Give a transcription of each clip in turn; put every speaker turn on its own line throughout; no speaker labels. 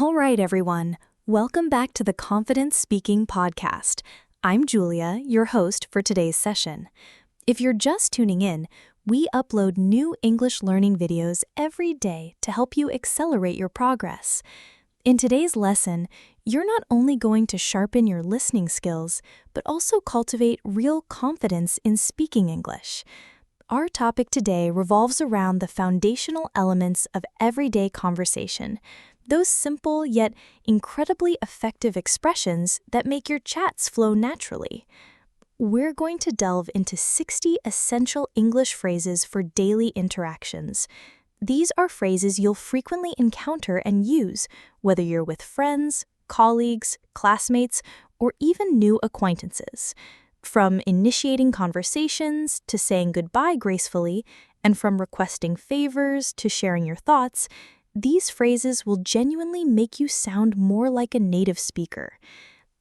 All right, everyone. Welcome back to the Confident Speaking Podcast. I'm Julia, your host for today's session. If you're just tuning in, we upload new English learning videos every day to help you accelerate your progress. In today's lesson, you're not only going to sharpen your listening skills, but also cultivate real confidence in speaking English. Our topic today revolves around the foundational elements of everyday conversation, those simple yet incredibly effective expressions that make your chats flow naturally. We're going to delve into 60 essential English phrases for daily interactions. These are phrases you'll frequently encounter and use, whether you're with friends, colleagues, classmates, or even new acquaintances. From initiating conversations to saying goodbye gracefully, and from requesting favors to sharing your thoughts, these phrases will genuinely make you sound more like a native speaker.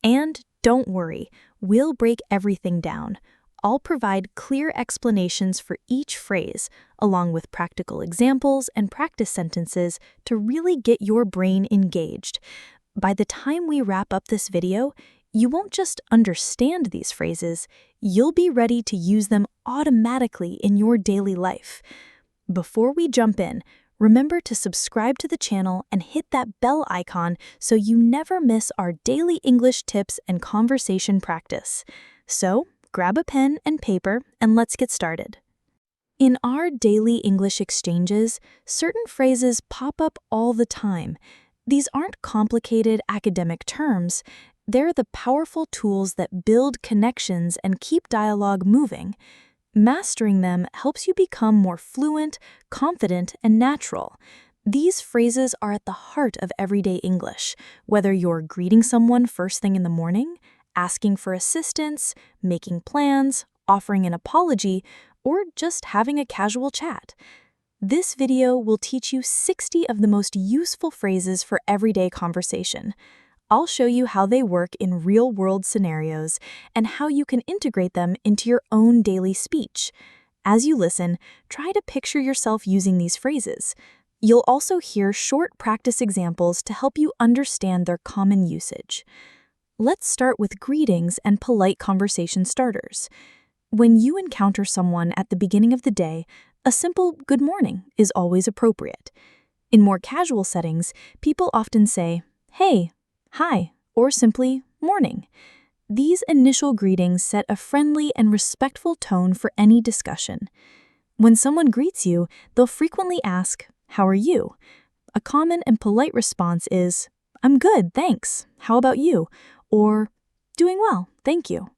And don't worry, we'll break everything down. I'll provide clear explanations for each phrase, along with practical examples and practice sentences to really get your brain engaged. By the time we wrap up this video, you won't just understand these phrases, you'll be ready to use them automatically in your daily life. Before we jump in, remember to subscribe to the channel and hit that bell icon so you never miss our daily English tips and conversation practice. So, grab a pen and paper and let's get started. In our daily English exchanges, certain phrases pop up all the time. These aren't complicated academic terms. They're the powerful tools that build connections and keep dialogue moving. Mastering them helps you become more fluent, confident, and natural. These phrases are at the heart of everyday English, whether you're greeting someone first thing in the morning, asking for assistance, making plans, offering an apology, or just having a casual chat. This video will teach you 60 of the most useful phrases for everyday conversation. I'll show you how they work in real-world scenarios and how you can integrate them into your own daily speech. As you listen, try to picture yourself using these phrases. You'll also hear short practice examples to help you understand their common usage. Let's start with greetings and polite conversation starters. When you encounter someone at the beginning of the day, a simple "good morning" is always appropriate. In more casual settings, people often say, "Hey," "Hi," or simply "Morning." These initial greetings set a friendly and respectful tone for any discussion. When someone greets you, they'll frequently ask, "How are you?" A common and polite response is, "I'm good, thanks. How about you?" Or, "Doing well, thank you."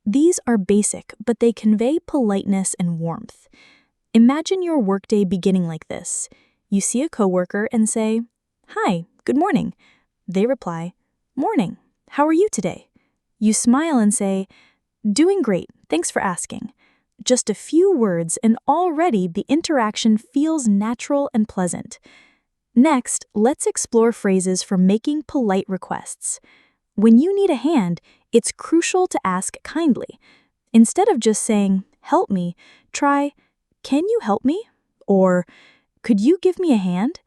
These are basic, but they convey politeness and warmth. Imagine your workday beginning like this. You see a coworker and say, "Hi, good morning." They reply, "Morning. How are you today?" You smile and say, "Doing great. Thanks for asking." Just a few words and already the interaction feels natural and pleasant. Next, let's explore phrases for making polite requests. When you need a hand, it's crucial to ask kindly. Instead of just saying, "Help me," try, "Can you help me?" Or, "Could you give me a hand?"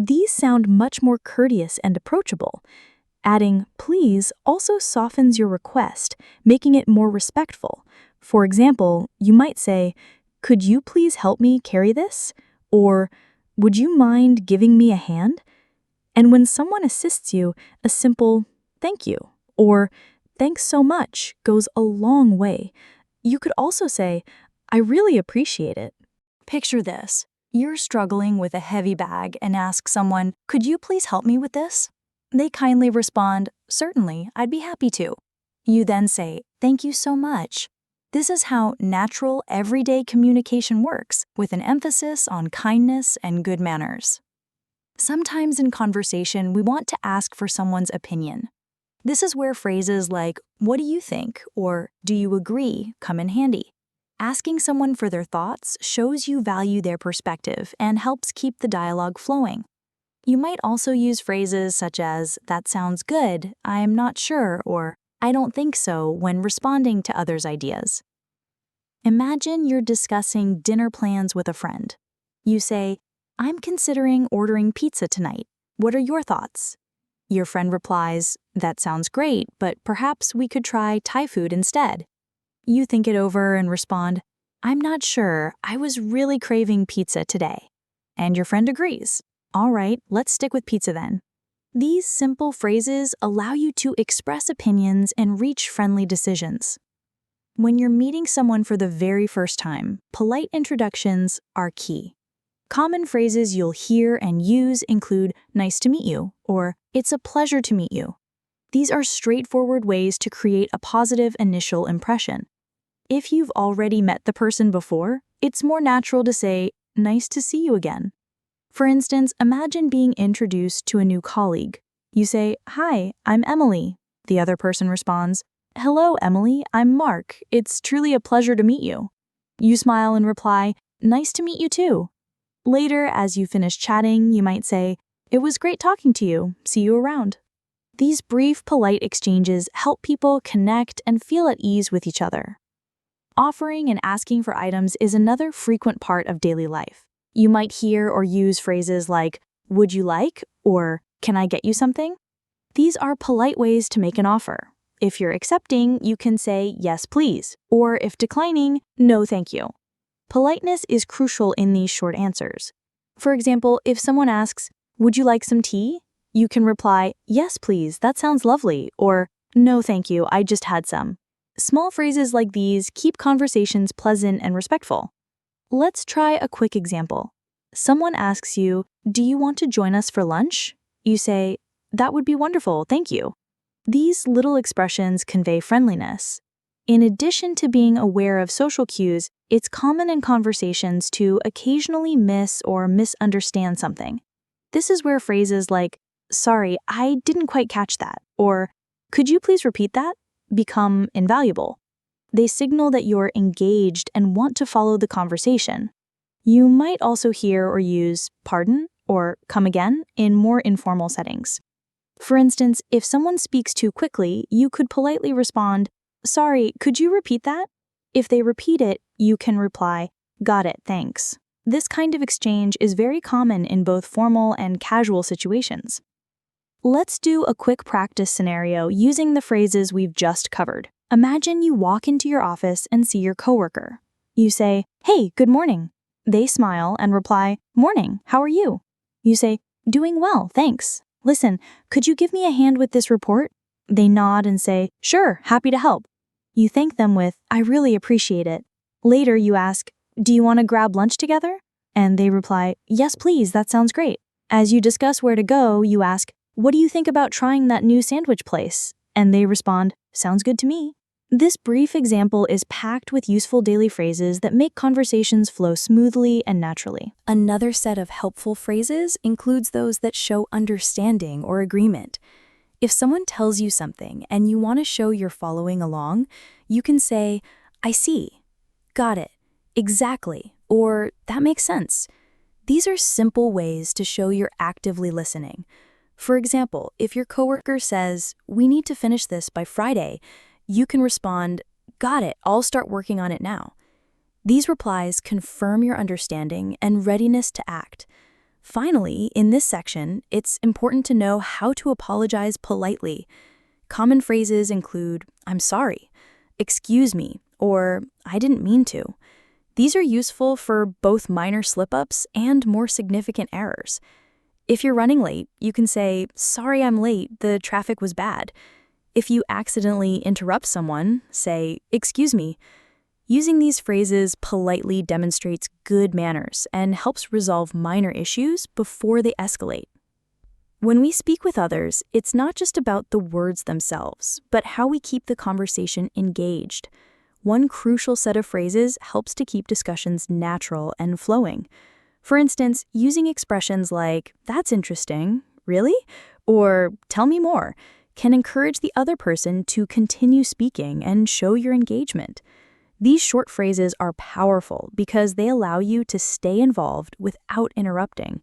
These sound much more courteous and approachable. Adding "please" also softens your request, making it more respectful. For example, you might say, "Could you please help me carry this?" Or, "Would you mind giving me a hand?" And when someone assists you, a simple "thank you" or "thanks so much" goes a long way. You could also say, "I really appreciate it." Picture this. You're struggling with a heavy bag and ask someone, "Could you please help me with this?" They kindly respond, "Certainly, I'd be happy to." You then say, "Thank you so much." This is how natural, everyday communication works, with an emphasis on kindness and good manners. Sometimes in conversation, we want to ask for someone's opinion. This is where phrases like, "What do you think?" or "Do you agree?" come in handy. Asking someone for their thoughts shows you value their perspective and helps keep the dialogue flowing. You might also use phrases such as, "That sounds good," "I'm not sure," or "I don't think so" when responding to others' ideas. Imagine you're discussing dinner plans with a friend. You say, "I'm considering ordering pizza tonight. What are your thoughts?" Your friend replies, "That sounds great, but perhaps we could try Thai food instead." You think it over and respond, "I'm not sure. I was really craving pizza today." And your friend agrees. "All right, let's stick with pizza then." These simple phrases allow you to express opinions and reach friendly decisions. When you're meeting someone for the very first time, polite introductions are key. Common phrases you'll hear and use include "nice to meet you" or "it's a pleasure to meet you." These are straightforward ways to create a positive initial impression. If you've already met the person before, it's more natural to say, "Nice to see you again." For instance, imagine being introduced to a new colleague. You say, "Hi, I'm Emily." The other person responds, "Hello, Emily, I'm Mark. It's truly a pleasure to meet you." You smile and reply, "Nice to meet you too." Later, as you finish chatting, you might say, "It was great talking to you. See you around." These brief, polite exchanges help people connect and feel at ease with each other. Offering and asking for items is another frequent part of daily life. You might hear or use phrases like, "Would you like?" or "Can I get you something?" These are polite ways to make an offer. If you're accepting, you can say, "Yes, please," or if declining, "No, thank you." Politeness is crucial in these short answers. For example, if someone asks, "Would you like some tea?" you can reply, "Yes, please, that sounds lovely," or "No, thank you, I just had some." Small phrases like these keep conversations pleasant and respectful. Let's try a quick example. Someone asks you, "Do you want to join us for lunch?" You say, "That would be wonderful, thank you." These little expressions convey friendliness. In addition to being aware of social cues, it's common in conversations to occasionally miss or misunderstand something. This is where phrases like, "Sorry, I didn't quite catch that," or "Could you please repeat that?" become invaluable. They signal that you're engaged and want to follow the conversation. You might also hear or use "pardon" or "come again" in more informal settings. For instance, if someone speaks too quickly, you could politely respond, "Sorry, could you repeat that?" If they repeat it, you can reply, "Got it, thanks." This kind of exchange is very common in both formal and casual situations. Let's do a quick practice scenario using the phrases we've just covered. Imagine you walk into your office and see your coworker. You say, "Hey, good morning." They smile and reply, "Morning, how are you?" You say, "Doing well, thanks. Listen, could you give me a hand with this report?" They nod and say, "Sure, happy to help." You thank them with, "I really appreciate it." Later you ask, "Do you want to grab lunch together?" And they reply, "Yes, please, that sounds great." As you discuss where to go, you ask, "What do you think about trying that new sandwich place?" And they respond, "Sounds good to me." This brief example is packed with useful daily phrases that make conversations flow smoothly and naturally. Another set of helpful phrases includes those that show understanding or agreement. If someone tells you something and you want to show you're following along, you can say, "I see," "Got it," "Exactly," or "That makes sense." These are simple ways to show you're actively listening. For example, if your coworker says, "We need to finish this by Friday," you can respond, "Got it, I'll start working on it now." These replies confirm your understanding and readiness to act. Finally, in this section, it's important to know how to apologize politely. Common phrases include, "I'm sorry," "Excuse me," or "I didn't mean to." These are useful for both minor slip-ups and more significant errors. If you're running late, you can say, "Sorry I'm late, the traffic was bad." If you accidentally interrupt someone, say, "Excuse me." Using these phrases politely demonstrates good manners and helps resolve minor issues before they escalate. When we speak with others, it's not just about the words themselves, but how we keep the conversation engaged. One crucial set of phrases helps to keep discussions natural and flowing. For instance, using expressions like, "That's interesting," "Really?" or "Tell me more," can encourage the other person to continue speaking and show your engagement. These short phrases are powerful because they allow you to stay involved without interrupting.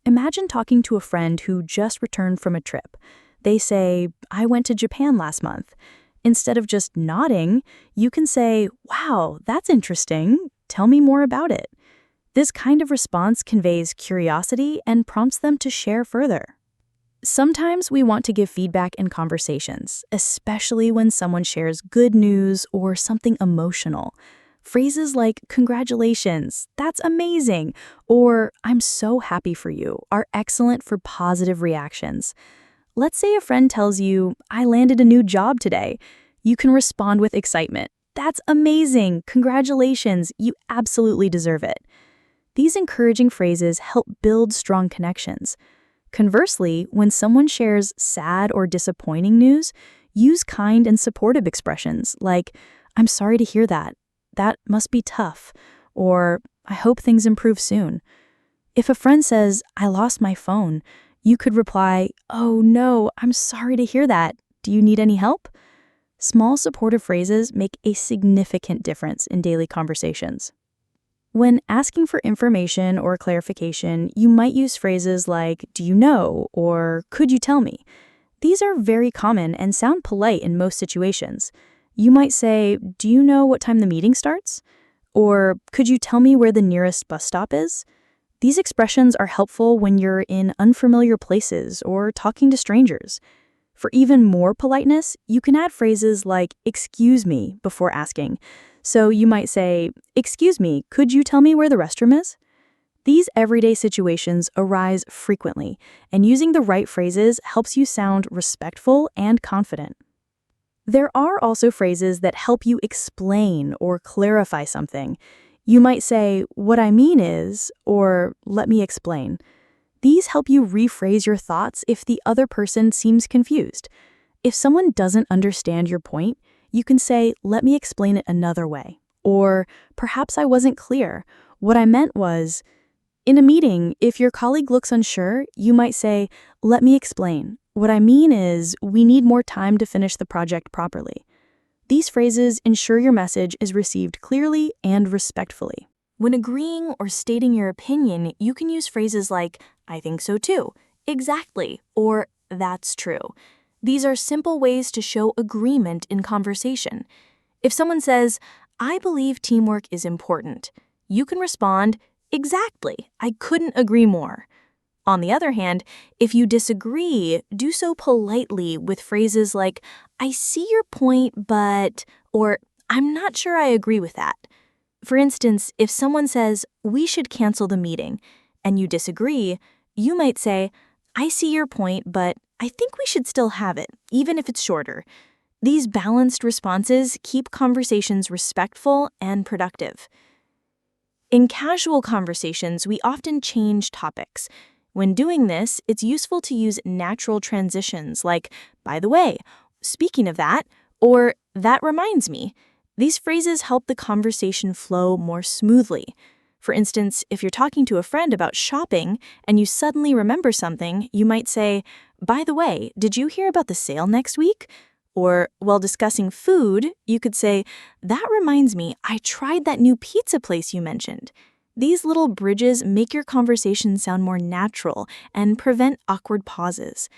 Imagine talking to a friend who just returned from a trip. They say, "I went to Japan last month." Instead of just nodding, you can say, "Wow, that's interesting. Tell me more about it." This kind of response conveys curiosity and prompts them to share further. Sometimes we want to give feedback in conversations, especially when someone shares good news or something emotional. Phrases like, "Congratulations, that's amazing," or "I'm so happy for you," are excellent for positive reactions. Let's say a friend tells you, "I landed a new job today." You can respond with excitement. "That's amazing! Congratulations! You absolutely deserve it." These encouraging phrases help build strong connections. Conversely, when someone shares sad or disappointing news, use kind and supportive expressions like, "I'm sorry to hear that. That must be tough," or "I hope things improve soon." If a friend says, "I lost my phone," you could reply, "Oh no, I'm sorry to hear that. Do you need any help?" Small supportive phrases make a significant difference in daily conversations. When asking for information or clarification, you might use phrases like, "Do you know?" or "Could you tell me?" These are very common and sound polite in most situations. You might say, "Do you know what time the meeting starts?" Or "Could you tell me where the nearest bus stop is?" These expressions are helpful when you're in unfamiliar places or talking to strangers. For even more politeness, you can add phrases like "excuse me" before asking. So you might say, "Excuse me, could you tell me where the restroom is?" These everyday situations arise frequently, and using the right phrases helps you sound respectful and confident. There are also phrases that help you explain or clarify something. You might say, "What I mean is," or "Let me explain." These help you rephrase your thoughts if the other person seems confused. If someone doesn't understand your point, you can say, "Let me explain it another way." Or, "Perhaps I wasn't clear. What I meant was..." In a meeting, if your colleague looks unsure, you might say, "Let me explain. What I mean is, we need more time to finish the project properly." These phrases ensure your message is received clearly and respectfully. When agreeing or stating your opinion, you can use phrases like, "I think so too," "exactly," or "that's true." These are simple ways to show agreement in conversation. If someone says, "I believe teamwork is important," you can respond, "Exactly, I couldn't agree more." On the other hand, if you disagree, do so politely with phrases like, "I see your point, but," or "I'm not sure I agree with that." For instance, if someone says, "We should cancel the meeting," and you disagree, you might say, "I see your point, but I think we should still have it, even if it's shorter." These balanced responses keep conversations respectful and productive. In casual conversations, we often change topics. When doing this, it's useful to use natural transitions like, "By the way," "Speaking of that," or "That reminds me." These phrases help the conversation flow more smoothly. For instance, if you're talking to a friend about shopping and you suddenly remember something, you might say, "By the way, did you hear about the sale next week?" Or while discussing food, you could say, "That reminds me, I tried that new pizza place you mentioned." These little bridges make your conversation sound more natural and prevent awkward pauses.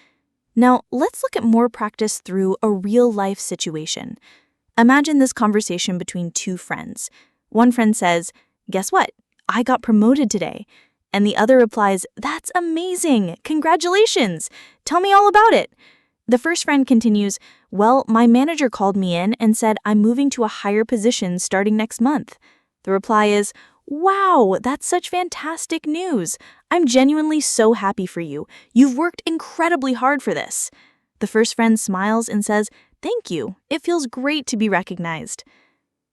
Now, let's look at more practice through a real-life situation. Imagine this conversation between two friends. One friend says, "Guess what? I got promoted today." And the other replies, "That's amazing! Congratulations! Tell me all about it." The first friend continues, "Well, my manager called me in and said I'm moving to a higher position starting next month." The reply is, "Wow, that's such fantastic news. I'm genuinely so happy for you. You've worked incredibly hard for this." The first friend smiles and says, "Thank you. It feels great to be recognized."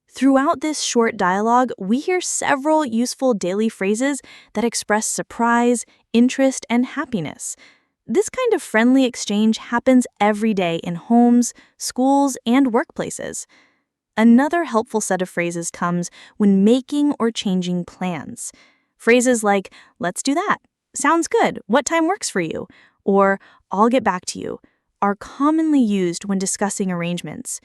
Throughout this short dialogue, we hear several useful daily phrases that express surprise, interest, and happiness. This kind of friendly exchange happens every day in homes, schools, and workplaces. Another helpful set of phrases comes when making or changing plans. Phrases like, "Let's do that," "Sounds good, what time works for you?" or "I'll get back to you," are commonly used when discussing arrangements.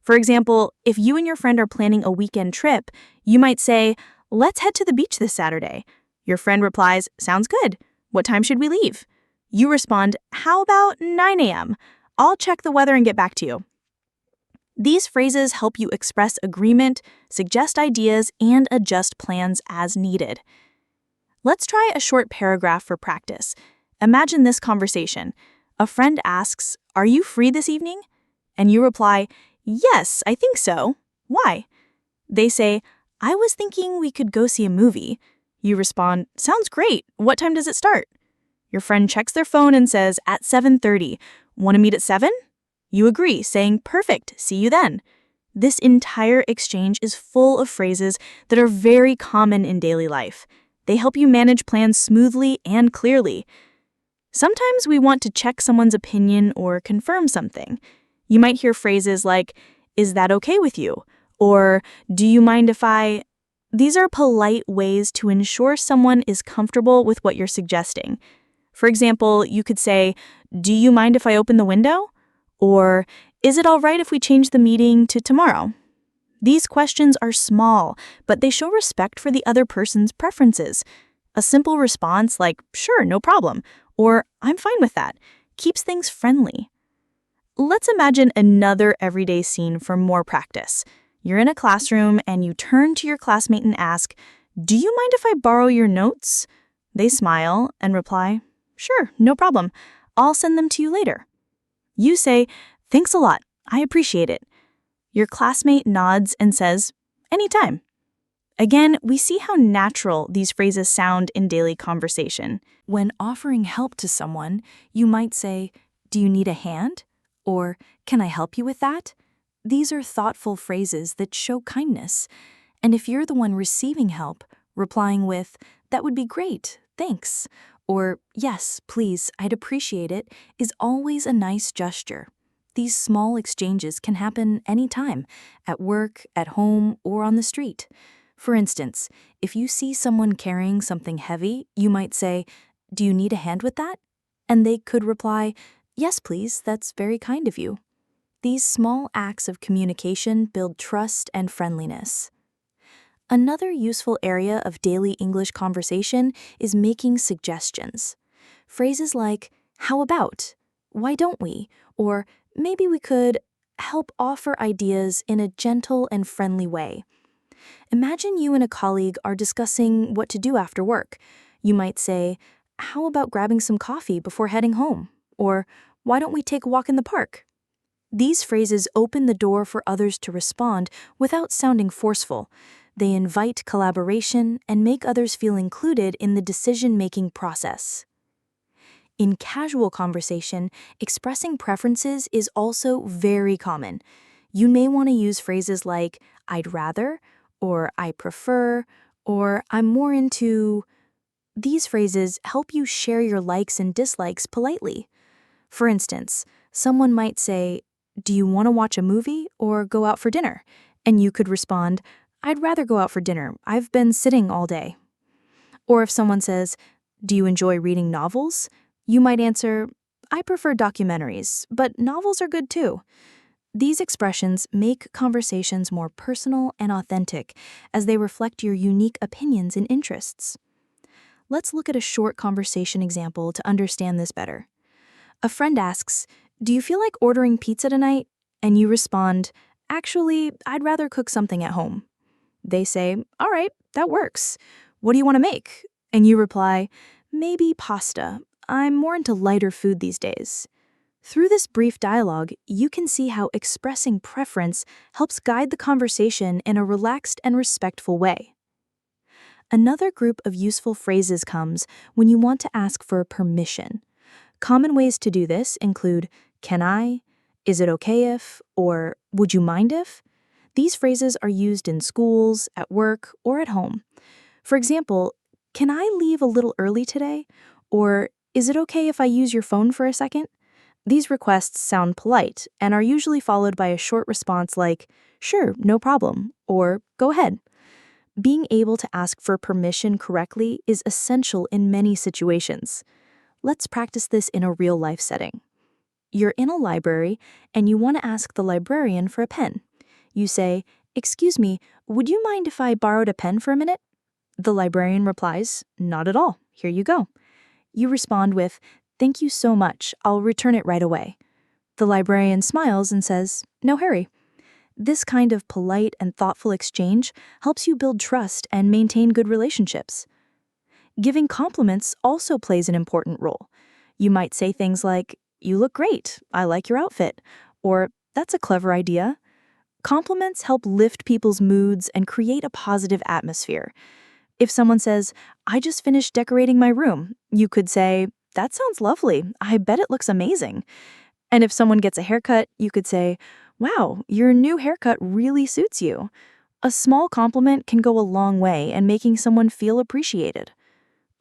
For example, if you and your friend are planning a weekend trip, you might say, "Let's head to the beach this Saturday." Your friend replies, "Sounds good. What time should we leave?" You respond, "How about 9 a.m.? I'll check the weather and get back to you." These phrases help you express agreement, suggest ideas, and adjust plans as needed. Let's try a short paragraph for practice. Imagine this conversation. A friend asks, "Are you free this evening?" And you reply, "Yes, I think so. Why?" They say, "I was thinking we could go see a movie." You respond, "Sounds great. What time does it start?" Your friend checks their phone and says, "At 7:30. Want to meet at 7?" You agree, saying, "Perfect. See you then." This entire exchange is full of phrases that are very common in daily life. They help you manage plans smoothly and clearly. Sometimes we want to check someone's opinion or confirm something. You might hear phrases like, "Is that okay with you?" Or, "Do you mind if I—" These are polite ways to ensure someone is comfortable with what you're suggesting. For example, you could say, "Do you mind if I open the window?" Or, "Is it all right if we change the meeting to tomorrow?" These questions are small, but they show respect for the other person's preferences. A simple response like, "Sure, no problem," or "I'm fine with that," keeps things friendly. Let's imagine another everyday scene for more practice. You're in a classroom and you turn to your classmate and ask, "Do you mind if I borrow your notes?" They smile and reply, "Sure, no problem. I'll send them to you later." You say, "Thanks a lot. I appreciate it." Your classmate nods and says, "Anytime." Again, we see how natural these phrases sound in daily conversation. When offering help to someone, you might say, "Do you need a hand?" Or, "Can I help you with that?" These are thoughtful phrases that show kindness. And if you're the one receiving help, replying with, "That would be great, thanks," or "Yes, please, I'd appreciate it," is always a nice gesture. These small exchanges can happen anytime, at work, at home, or on the street. For instance, if you see someone carrying something heavy, you might say, "Do you need a hand with that?" And they could reply, "Yes, please, that's very kind of you." These small acts of communication build trust and friendliness. Another useful area of daily English conversation is making suggestions. Phrases like, "How about?" "Why don't we?" Or, "Maybe we could," help offer ideas in a gentle and friendly way. Imagine you and a colleague are discussing what to do after work. You might say, "How about grabbing some coffee before heading home?" Or, "Why don't we take a walk in the park?" These phrases open the door for others to respond without sounding forceful. They invite collaboration and make others feel included in the decision-making process. In casual conversation, expressing preferences is also very common. You may want to use phrases like, "I'd rather," or "I prefer," or "I'm more into." These phrases help you share your likes and dislikes politely. For instance, someone might say, "Do you want to watch a movie or go out for dinner?" And you could respond, "I'd rather go out for dinner. I've been sitting all day." Or if someone says, "Do you enjoy reading novels?" You might answer, "I prefer documentaries, but novels are good too." These expressions make conversations more personal and authentic as they reflect your unique opinions and interests. Let's look at a short conversation example to understand this better. A friend asks, "Do you feel like ordering pizza tonight?" And you respond, "Actually, I'd rather cook something at home." They say, "All right, that works. What do you want to make?" And you reply, "Maybe pasta. I'm more into lighter food these days." Through this brief dialogue, you can see how expressing preference helps guide the conversation in a relaxed and respectful way. Another group of useful phrases comes when you want to ask for permission. Common ways to do this include, "Can I?" "Is it okay if?" or "Would you mind if?" These phrases are used in schools, at work, or at home. For example, "Can I leave a little early today?" Or "Is it okay if I use your phone for a second?" These requests sound polite and are usually followed by a short response like, "Sure, no problem," or "Go ahead." Being able to ask for permission correctly is essential in many situations. Let's practice this in a real-life setting. You're in a library and you want to ask the librarian for a pen. You say, "Excuse me, would you mind if I borrowed a pen for a minute?" The librarian replies, "Not at all. Here you go." You respond with, "Thank you so much. I'll return it right away." The librarian smiles and says, "No hurry." This kind of polite and thoughtful exchange helps you build trust and maintain good relationships. Giving compliments also plays an important role. You might say things like, "You look great. I like your outfit." Or, "That's a clever idea." Compliments help lift people's moods and create a positive atmosphere. If someone says, "I just finished decorating my room," you could say, "That sounds lovely. I bet it looks amazing." And if someone gets a haircut, you could say, "Wow, your new haircut really suits you." A small compliment can go a long way in making someone feel appreciated.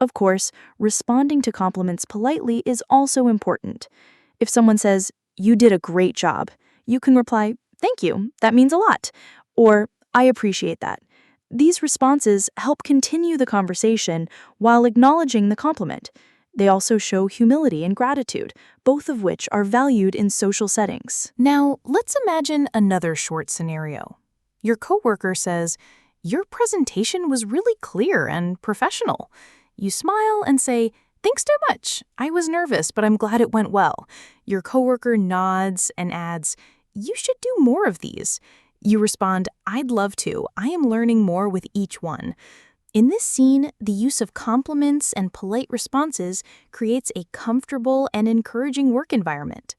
Of course, responding to compliments politely is also important. If someone says, "You did a great job," you can reply, "Thank you, that means a lot," or "I appreciate that." These responses help continue the conversation while acknowledging the compliment. They also show humility and gratitude, both of which are valued in social settings. Now, let's imagine another short scenario. Your coworker says, "Your presentation was really clear and professional." You smile and say, "Thanks so much. I was nervous, but I'm glad it went well." Your coworker nods and adds, "You should do more of these." You respond, "I'd love to. I am learning more with each one." In this scene, the use of compliments and polite responses creates a comfortable and encouraging work environment.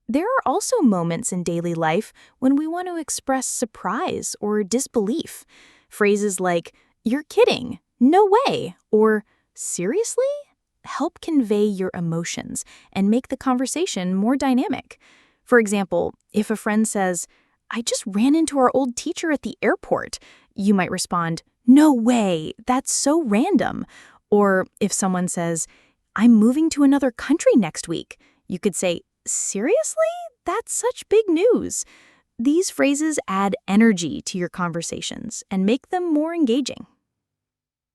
There are also moments in daily life when we want to express surprise or disbelief. Phrases like, "You're kidding," "No way," or "Seriously?" help convey your emotions and make the conversation more dynamic. For example, if a friend says, "I just ran into our old teacher at the airport," you might respond, "No way, that's so random." Or if someone says, "I'm moving to another country next week," you could say, "Seriously? That's such big news." These phrases add energy to your conversations and make them more engaging.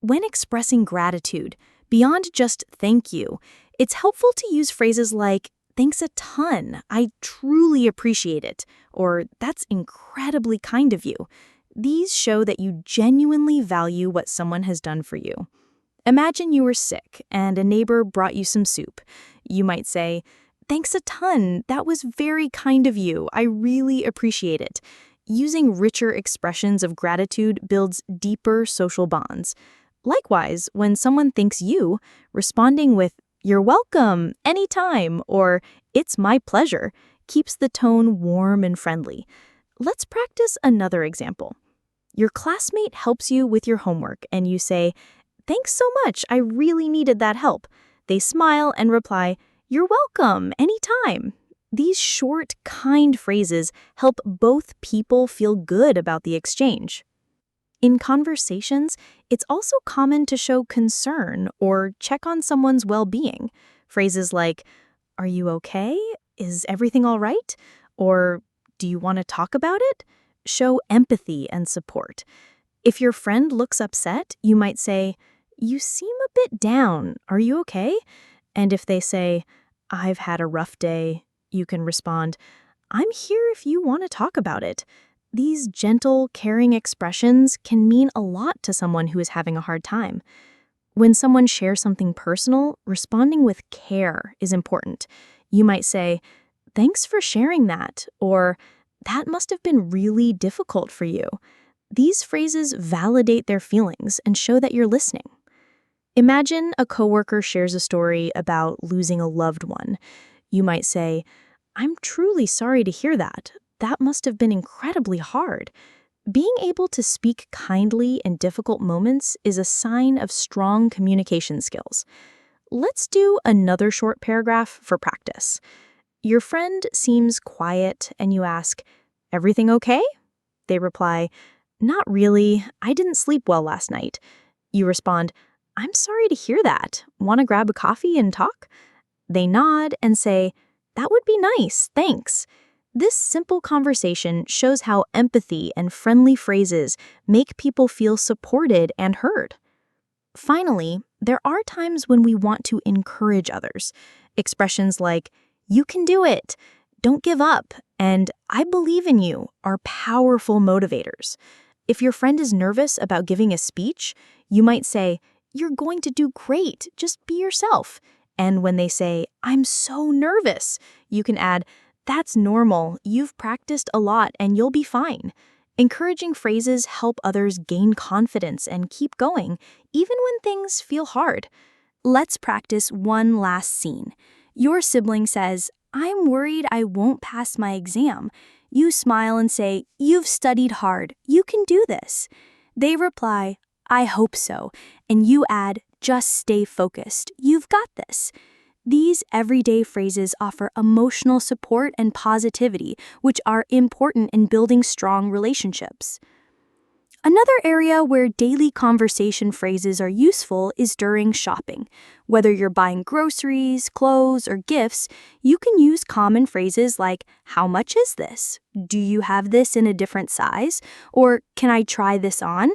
When expressing gratitude, beyond just "thank you," it's helpful to use phrases like, "Thanks a ton, I truly appreciate it," or "That's incredibly kind of you." These show that you genuinely value what someone has done for you. Imagine you were sick and a neighbor brought you some soup. You might say, "Thanks a ton, that was very kind of you. I really appreciate it." Using richer expressions of gratitude builds deeper social bonds. Likewise, when someone thanks you, responding with, "You're welcome, anytime," or "It's my pleasure," keeps the tone warm and friendly. Let's practice another example. Your classmate helps you with your homework and you say, "Thanks so much, I really needed that help." They smile and reply, "You're welcome, anytime." These short, kind phrases help both people feel good about the exchange. In conversations, it's also common to show concern or check on someone's well-being. Phrases like, "Are you okay? Is everything all right?" Or, "Do you want to talk about it?" show empathy and support. If your friend looks upset, you might say, "You seem a bit down. Are you okay?" And if they say, "I've had a rough day," you can respond, "I'm here if you want to talk about it." These gentle, caring expressions can mean a lot to someone who is having a hard time. When someone shares something personal, responding with care is important. You might say, "Thanks for sharing that," or "That must have been really difficult for you." These phrases validate their feelings and show that you're listening. Imagine a coworker shares a story about losing a loved one. You might say, "I'm truly sorry to hear that. That must have been incredibly hard." Being able to speak kindly in difficult moments is a sign of strong communication skills. Let's do another short paragraph for practice. Your friend seems quiet and you ask, "Everything okay?" They reply, "Not really. I didn't sleep well last night." You respond, "I'm sorry to hear that. Want to grab a coffee and talk?" They nod and say, "That would be nice, thanks." This simple conversation shows how empathy and friendly phrases make people feel supported and heard. Finally, there are times when we want to encourage others. Expressions like, "You can do it," "Don't give up," and "I believe in you" are powerful motivators. If your friend is nervous about giving a speech, you might say, "You're going to do great, just be yourself." And when they say, "I'm so nervous," you can add, "That's normal, you've practiced a lot and you'll be fine." Encouraging phrases help others gain confidence and keep going, even when things feel hard. Let's practice one last scene.
Your sibling says, "I'm worried I won't pass my exam." You smile and say, "You've studied hard. You can do this." They reply, "I hope so." And you add, "Just stay focused. You've got this." These everyday phrases offer emotional support and positivity, which are important in building strong relationships. Another area where daily conversation phrases are useful is during shopping. Whether you're buying groceries, clothes, or gifts, you can use common phrases like, "How much is this?" "Do you have this in a different size?" Or "Can I try this on?"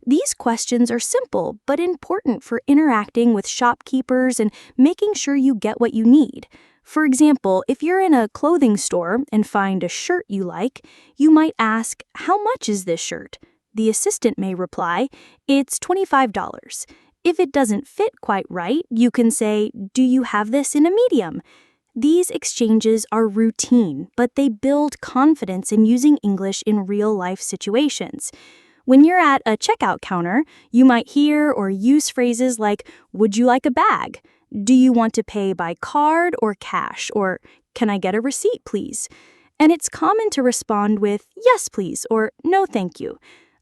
These questions are simple but important for interacting with shopkeepers and making sure you get what you need. For example, if you're in a clothing store and find a shirt you like, you might ask, "How much is this shirt?" The assistant may reply, "It's $25. If it doesn't fit quite right, you can say, "Do you have this in a medium?" These exchanges are routine, but they build confidence in using English in real-life situations. When you're at a checkout counter, you might hear or use phrases like, "Would you like a bag?" "Do you want to pay by card or cash?" Or "Can I get a receipt, please?" And it's common to respond with, "Yes, please," or "No, thank you."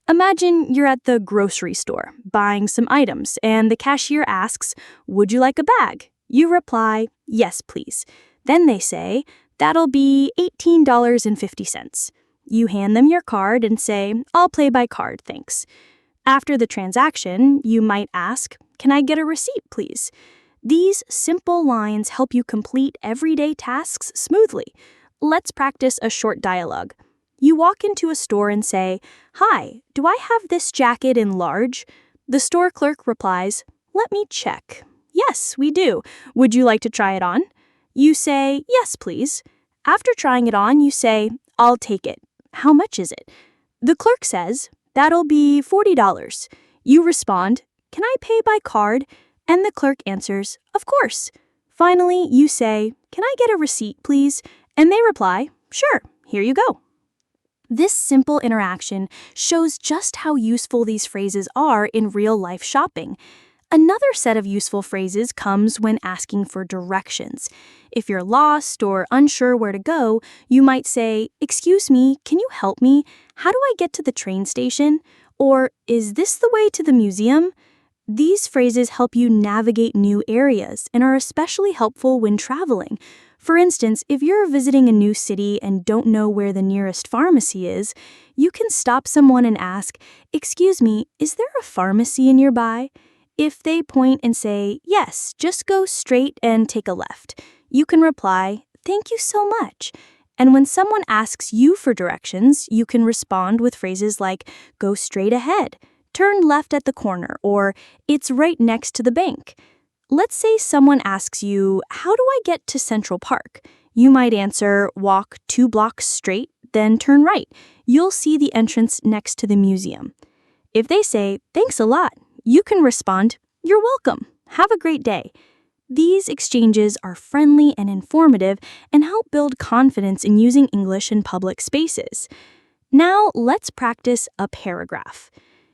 Imagine you're at the grocery store buying some items and the cashier asks, "Would you like a bag?" You reply, "Yes, please." Then they say, "That'll be $18.50. You hand them your card and say, "I'll pay by card, thanks." After the transaction, you might ask, "Can I get a receipt, please?" These simple lines help you complete everyday tasks smoothly. Let's practice a short dialogue. You walk into a store and say, "Hi, do I have this jacket in large?" The store clerk replies, "Let me check. Yes, we do. Would you like to try it on?" You say, "Yes, please." After trying it on, you say, "I'll take it. How much is it?" The clerk says, "That'll be $40. You respond, "Can I pay by card?" And the clerk answers, "Of course." Finally, you say, "Can I get a receipt, please?" And they reply, "Sure, here you go." This simple interaction shows just how useful these phrases are in real-life shopping. Another set of useful phrases comes when asking for directions. If you're lost or unsure where to go, you might say, "Excuse me, can you help me? How do I get to the train station?" Or, "Is this the way to the museum?" These phrases help you navigate new areas and are especially helpful when traveling. For instance, if you're visiting a new city and don't know where the nearest pharmacy is, you can stop someone and ask, "Excuse me, is there a pharmacy nearby?" If they point and say, "Yes, just go straight and take a left," you can reply, "Thank you so much." And when someone asks you for directions, you can respond with phrases like, "Go straight ahead," "Turn left at the corner," or "It's right next to the bank." Let's say someone asks you, "How do I get to Central Park?" You might answer, "Walk 2 blocks straight, then turn right. You'll see the entrance next to the museum." If they say, "Thanks a lot," you can respond, "You're welcome. Have a great day." These exchanges are friendly and informative and help build confidence in using English in public spaces. Now, let's practice a paragraph.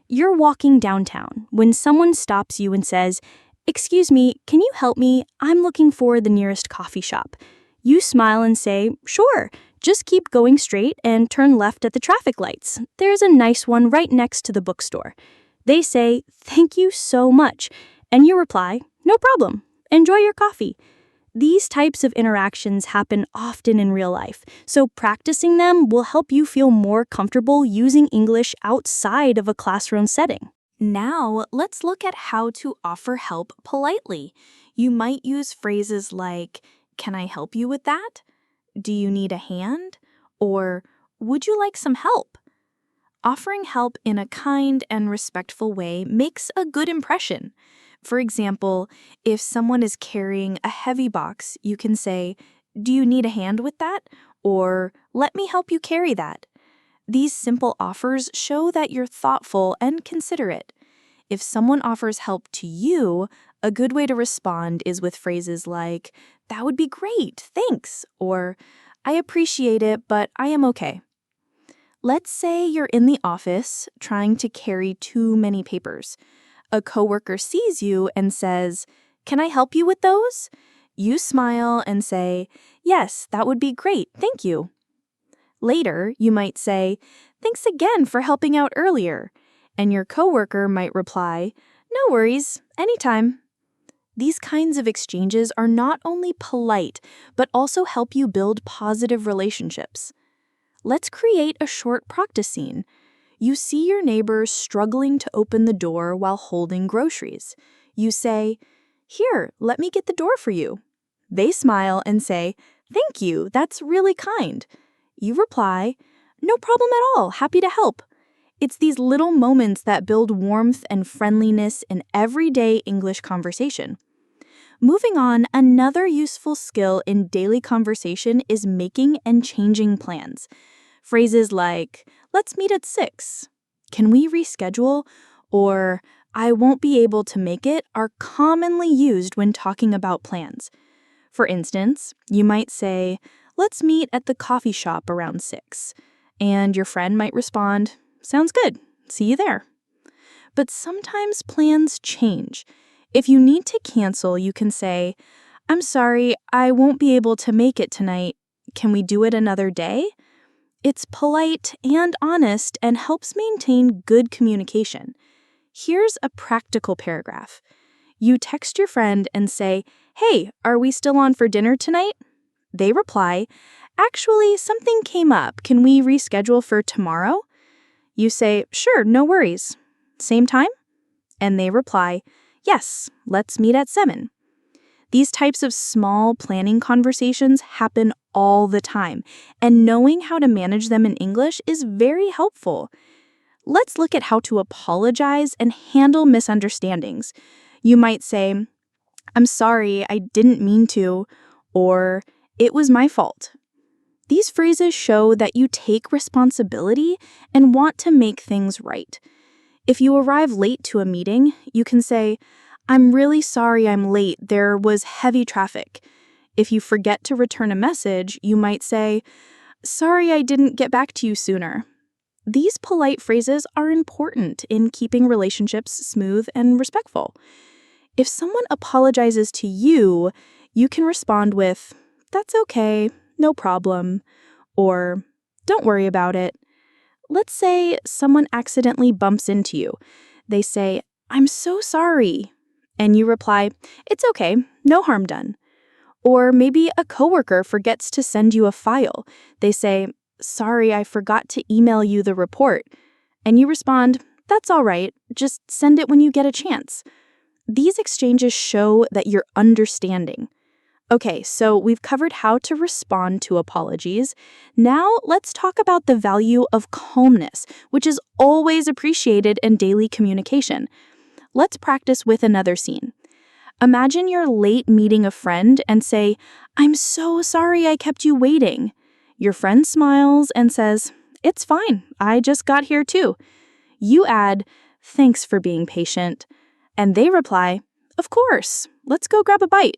You're walking downtown when someone stops you and says, "Excuse me, can you help me? I'm looking for the nearest coffee shop." You smile and say, "Sure, just keep going straight and turn left at the traffic lights. There's a nice one right next to the bookstore." They say, "Thank you so much." And you reply, "No problem. Enjoy your coffee." These types of interactions happen often in real life, so practicing them will help you feel more comfortable using English outside of a classroom setting. Now, let's look at how to offer help politely. You might use phrases like, "Can I help you with that?" "Do you need a hand?" Or, "Would you like some help?" Offering help in a kind and respectful way makes a good impression. For example, if someone is carrying a heavy box, you can say, "Do you need a hand with that?" Or, "Let me help you carry that." These simple offers show that you're thoughtful and considerate. If someone offers help to you, a good way to respond is with phrases like, "That would be great, thanks," or "I appreciate it, but I am okay." Let's say you're in the office trying to carry too many papers. A coworker sees you and says, "Can I help you with those?" You smile and say, "Yes, that would be great, thank you." Later, you might say, "Thanks again for helping out earlier." And your coworker might reply, "No worries, anytime." These kinds of exchanges are not only polite, but also help you build positive relationships. Let's create a short practice scene. You see your neighbor struggling to open the door while holding groceries. You say, "Here, let me get the door for you." They smile and say, "Thank you, that's really kind." You reply, "No problem at all, happy to help." It's these little moments that build warmth and friendliness in everyday English conversation. Moving on, another useful skill in daily conversation is making and changing plans. Phrases like, "Let's meet at 6," "Can we reschedule?" or "I won't be able to make it" are commonly used when talking about plans. For instance, you might say, "Let's meet at the coffee shop around 6," and your friend might respond, "Sounds good. See you there." But sometimes plans change. If you need to cancel, you can say, "I'm sorry, I won't be able to make it tonight. Can we do it another day?" It's polite and honest and helps maintain good communication. Here's a practical paragraph. You text your friend and say, "Hey, are we still on for dinner tonight?" They reply, "Actually, something came up. Can we reschedule for tomorrow?" You say, "Sure, no worries. Same time?" And they reply, "Yes, let's meet at 7." These types of small planning conversations happen all the time, and knowing how to manage them in English is very helpful. Let's look at how to apologize and handle misunderstandings. You might say, "I'm sorry, I didn't mean to," or "It was my fault." These phrases show that you take responsibility and want to make things right. If you arrive late to a meeting, you can say, "I'm really sorry I'm late, there was heavy traffic." If you forget to return a message, you might say, "Sorry I didn't get back to you sooner." These polite phrases are important in keeping relationships smooth and respectful. If someone apologizes to you, you can respond with, "That's okay, no problem," or "Don't worry about it." Let's say someone accidentally bumps into you. They say, "I'm so sorry." And you reply, "It's okay, no harm done." Or maybe a coworker forgets to send you a file. They say, "Sorry, I forgot to email you the report." And you respond, "That's all right, just send it when you get a chance." These exchanges show that you're understanding. Okay, so we've covered how to respond to apologies. Now let's talk about the value of calmness, which is always appreciated in daily communication. Let's practice with another scene. Imagine you're late meeting a friend and say, "I'm so sorry I kept you waiting." Your friend smiles and says, "It's fine, I just got here too." You add, "Thanks for being patient." And they reply, "Of course, let's go grab a bite."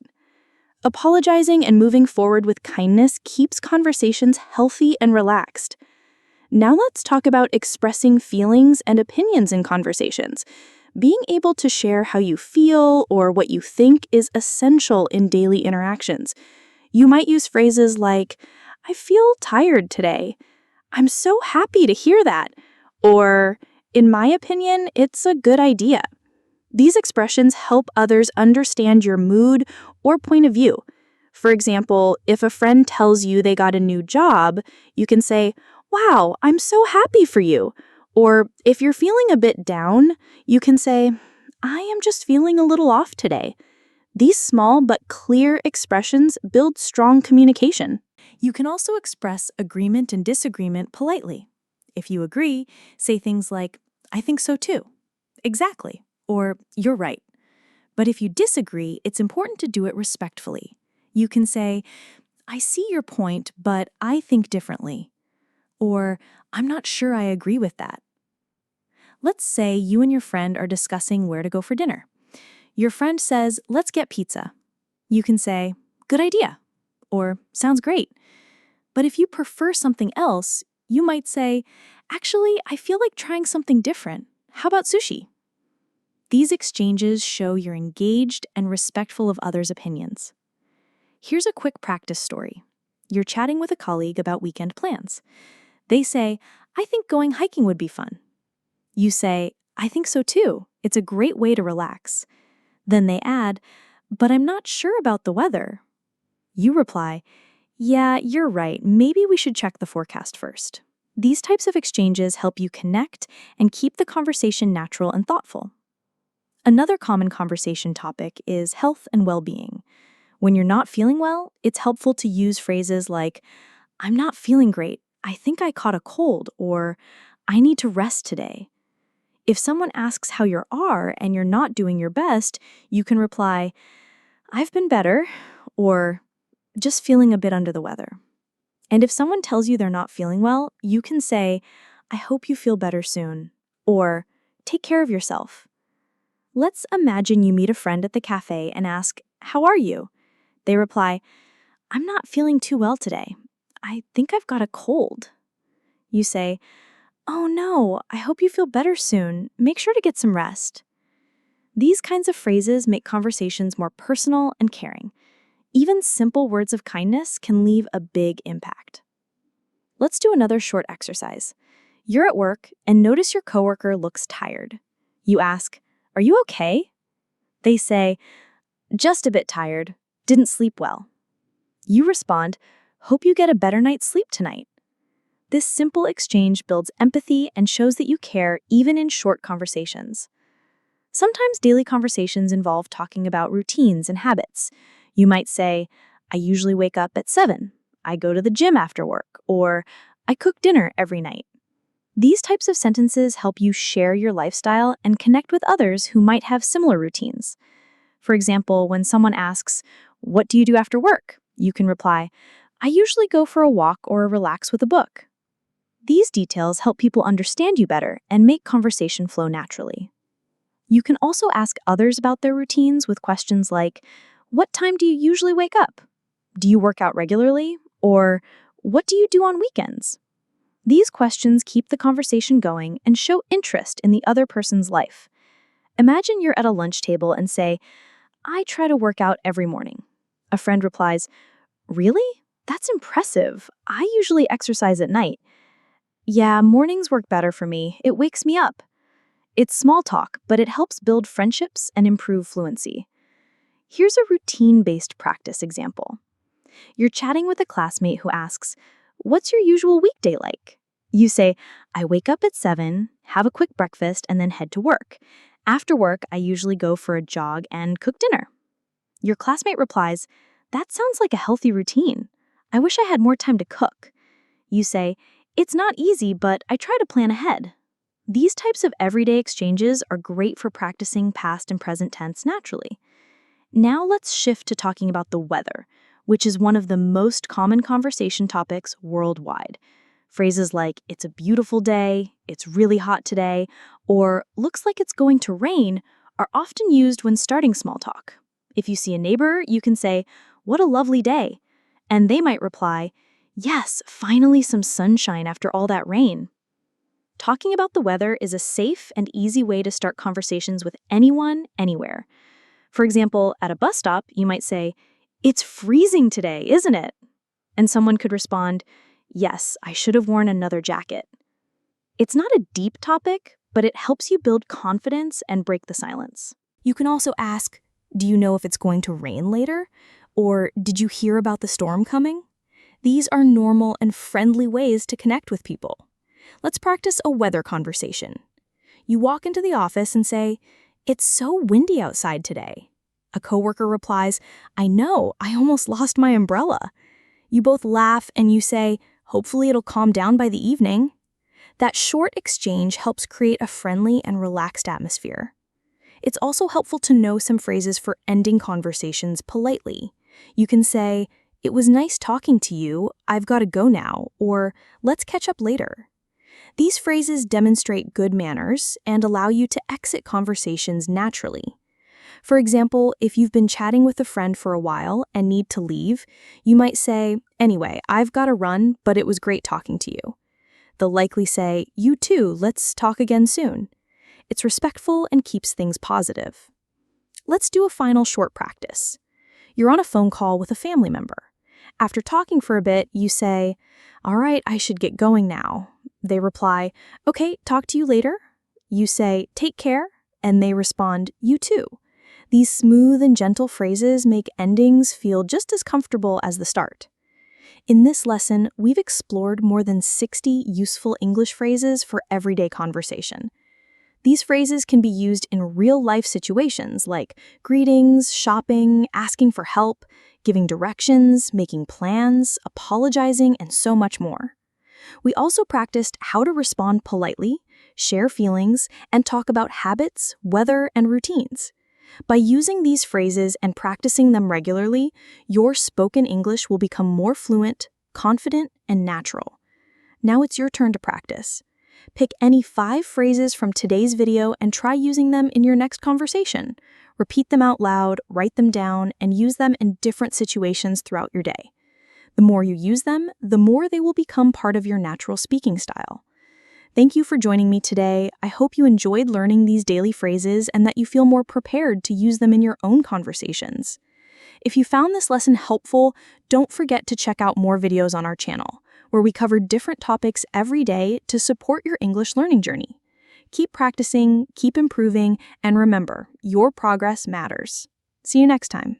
Apologizing and moving forward with kindness keeps conversations healthy and relaxed. Now let's talk about expressing feelings and opinions in conversations. Being able to share how you feel or what you think is essential in daily interactions. You might use phrases like, "I feel tired today." "I'm so happy to hear that." Or, "In my opinion, it's a good idea." These expressions help others understand your mood or point of view. For example, if a friend tells you they got a new job, you can say, "Wow, I'm so happy for you." Or if you're feeling a bit down, you can say, "I am just feeling a little off today." These small but clear expressions build strong communication.
You can also express agreement and disagreement politely. If you agree, say things like, "I think so too," "Exactly," or "You're right." But if you disagree, it's important to do it respectfully. You can say, "I see your point, but I think differently," or "I'm not sure I agree with that." Let's say you and your friend are discussing where to go for dinner. Your friend says, "Let's get pizza." You can say, "Good idea," or "Sounds great." But if you prefer something else, you might say, "Actually, I feel like trying something different. How about sushi?" These exchanges show you're engaged and respectful of others' opinions.
Here's a quick practice story. You're chatting with a colleague about weekend plans. They say, I think going hiking would be fun. You say, I think so too. It's a great way to relax. Then they add, but I'm not sure about the weather. You reply, yeah, you're right. Maybe we should check the forecast first. These types of exchanges help you connect and keep the conversation natural and thoughtful. Another common conversation topic is health and well-being. When you're not feeling well, it's helpful to use phrases like, I'm not feeling great. I think I caught a cold, or I need to rest today. If someone asks how you are and you're not doing your best, you can reply, I've been better, or just feeling a bit under the weather. And if someone tells you they're not feeling well, you can say, I hope you feel better soon, or take care of yourself. Let's imagine you meet a friend at the cafe and ask, how are you? They reply, I'm not feeling too well today. I think I've got a cold. You say, oh no, I hope you feel better soon. Make sure to get some rest. These kinds of phrases make conversations more personal and caring. Even simple words of kindness can leave a big impact. Let's do another short exercise. You're at work and notice your coworker looks tired. You ask, are you okay? They say, just a bit tired. Didn't sleep well. You respond, hope you get a better night's sleep tonight. This simple exchange builds empathy and shows that you care even in short conversations. Sometimes daily conversations involve talking about routines and habits. You might say, I usually wake up at 7. I go to the gym after work, or I cook dinner every night. These types of sentences help you share your lifestyle and connect with others who might have similar routines. For example, when someone asks, what do you do after work? You can reply, I usually go for a walk or relax with a book. These details help people understand you better and make conversation flow naturally. You can also ask others about their routines with questions like, what time do you usually wake up? Do you work out regularly? Or what do you do on weekends? These questions keep the conversation going and show interest in the other person's life. Imagine you're at a lunch table and say, I try to work out every morning. A friend replies, really? That's impressive. I usually exercise at night. Yeah, mornings work better for me. It wakes me up. It's small talk, but it helps build friendships and improve fluency. Here's a routine-based practice example. You're chatting with a classmate who asks, what's your usual weekday like? You say, I wake up at 7, have a quick breakfast, and then head to work. After work, I usually go for a jog and cook dinner. Your classmate replies, that sounds like a healthy routine. I wish I had more time to cook. You say, it's not easy, but I try to plan ahead. These types of everyday exchanges are great for practicing past and present tense naturally. Now let's shift to talking about the weather, which is one of the most common conversation topics worldwide. Phrases like, it's a beautiful day, it's really hot today, or looks like it's going to rain are often used when starting small talk. If you see a neighbor, you can say, what a lovely day. And they might reply, yes, finally some sunshine after all that rain. Talking about the weather is a safe and easy way to start conversations with anyone, anywhere. For example, at a bus stop, you might say, it's freezing today, isn't it? And someone could respond, yes, I should have worn another jacket. It's not a deep topic, but it helps you build confidence and break the silence. You can also ask, do you know if it's going to rain later? Or did you hear about the storm coming? These are normal and friendly ways to connect with people. Let's practice a weather conversation. You walk into the office and say, it's so windy outside today. A coworker replies, I know, I almost lost my umbrella. You both laugh and you say, hopefully it'll calm down by the evening. That short exchange helps create a friendly and relaxed atmosphere. It's also helpful to know some phrases for ending conversations politely. You can say, it was nice talking to you, I've got to go now, or let's catch up later. These phrases demonstrate good manners and allow you to exit conversations naturally. For example, if you've been chatting with a friend for a while and need to leave, you might say, anyway, I've got to run, but it was great talking to you. They'll likely say, you too, let's talk again soon. It's respectful and keeps things positive. Let's do a final short practice. You're on a phone call with a family member. After talking for a bit, you say, "All right, I should get going now." They reply, "Okay, talk to you later." You say, "Take care," and they respond, "You too." These smooth and gentle phrases make endings feel just as comfortable as the start. In this lesson, we've explored more than 60 useful English phrases for everyday conversation. These phrases can be used in real-life situations like greetings, shopping, asking for help, giving directions, making plans, apologizing, and so much more. We also practiced how to respond politely, share feelings, and talk about habits, weather, and routines. By using these phrases and practicing them regularly, your spoken English will become more fluent, confident, and natural. Now it's your turn to practice. Pick any 5 phrases from today's video and try using them in your next conversation. Repeat them out loud, write them down, and use them in different situations throughout your day. The more you use them, the more they will become part of your natural speaking style. Thank you for joining me today. I hope you enjoyed learning these daily phrases and that you feel more prepared to use them in your own conversations. If you found this lesson helpful, don't forget to check out more videos on our channel, where we cover different topics every day to support your English learning journey. Keep practicing, keep improving, and remember, your progress matters. See you next time.